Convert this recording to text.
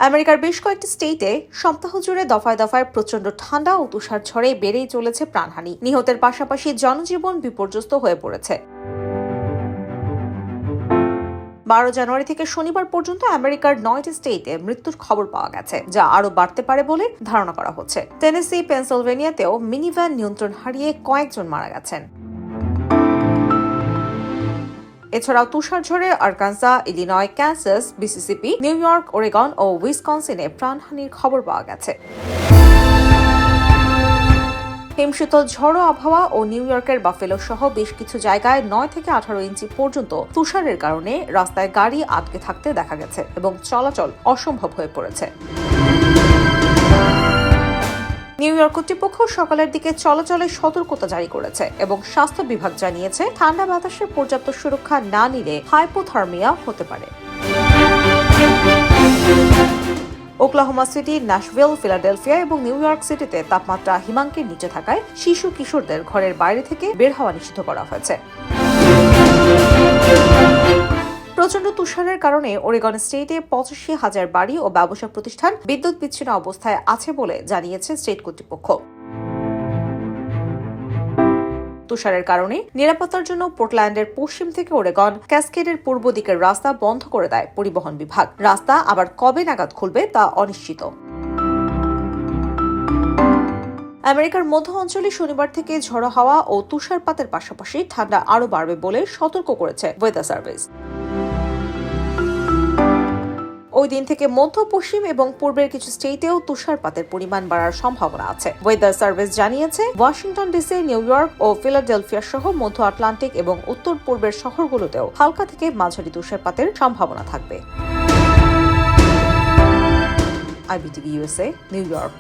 আমেরিকার বেশ কয়েকটি স্টেটে সপ্তাহ জুড়ে দফায় দফায় প্রচন্ড ঠান্ডা ও তুষার ঝড়ে বেড়েই চলেছে প্রাণহানি। নিহতের পাশাপাশি জনজীবন বিপর্যস্ত হয়ে পড়েছে। 12 জানুয়ারি থেকে শনিবার পর্যন্ত আমেরিকার 9টি স্টেটে মৃত্যুর খবর পাওয়া গেছে, যা আরো বাড়তে পারে বলে ধারণা করা হচ্ছে। টেনেসি, পেনসিলভেনিয়াতেও মিনিভ্যান নিয়ন্ত্রণ হারিয়ে কয়েকজন মারা গেছেন। এছাড়াও তুষার ঝড়ে Arkansas, Illinois, Kansas, Mississippi, New York, Oregon ও উইসকনসিনে প্রাণহানির খবর পাওয়া গেছে। হিমশীতল ঝড়ো আবহাওয়া ও নিউ ইয়র্কের বাফেলো সহ বেশ কিছু জায়গায় 9 থেকে 18 ইঞ্চি পর্যন্ত তুষারের কারণে রাস্তায় গাড়ি আটকে থাকতে দেখা গেছে এবং চলাচল অসম্ভব হয়ে পড়েছে। নিউ ইয়র্ক কর্তৃপক্ষ সকালের দিকে চলাচলে সতর্কতা জারি করেছে এবং স্বাস্থ্য বিভাগ জানিয়েছে ঠান্ডা বাতাসের পর্যাপ্ত সুরক্ষা না নিলে হাইপোথার্মিয়া হতে পারে। ওকলাহোমা সিটি, ন্যাশভিল, ফিলাডেলফিয়া এবং নিউ ইয়র্ক সিটিতে তাপমাত্রা হিমাঙ্কের নিচে থাকায় শিশু কিশোরদের ঘরের বাইরে থেকে বের হওয়া নিষিদ্ধ করা হয়েছে। প্রচন্ড তুষারের কারণে ওরেগন স্টেটে 85,000 বাড়ি ও ব্যবসা প্রতিষ্ঠান বিদ্যুৎ বিচ্ছিন্ন অবস্থায় আছে বলে জানিয়েছে স্টেট কর্তৃপক্ষ। তুষারের কারণে নিরাপত্তার জন্য পোর্টল্যান্ডের পশ্চিম থেকে ওরেগন ক্যাসকেডের পূর্ব দিকের রাস্তা বন্ধ করে দেয় পরিবহন বিভাগ। রাস্তা আবার কবে নাগাদ খুলবে তা অনিশ্চিত। আমেরিকার মধ্য অঞ্চলে শনিবার থেকে ঝড়ো হাওয়া ও তুষারপাতের পাশাপাশি ঠান্ডা আরও বাড়বে বলে সতর্ক করেছে ওয়েদার সার্ভিস। ওই দিন থেকে মধ্য, পশ্চিম এবং পূর্বের কিছু স্টেটেও তুষারপাতের পরিমাণ বাড়ার সম্ভাবনা আছে। ওয়েদার সার্ভিস জানিয়েছে ওয়াশিংটন ডিসি, নিউ ইয়র্ক ও ফিলাডেলফিয়া সহ মধ্য আটলান্টিক এবং উত্তর পূর্বের শহরগুলোতেও হালকা থেকে মাঝারি তুষারপাতের সম্ভাবনা থাকবে। iBTV USA, new York.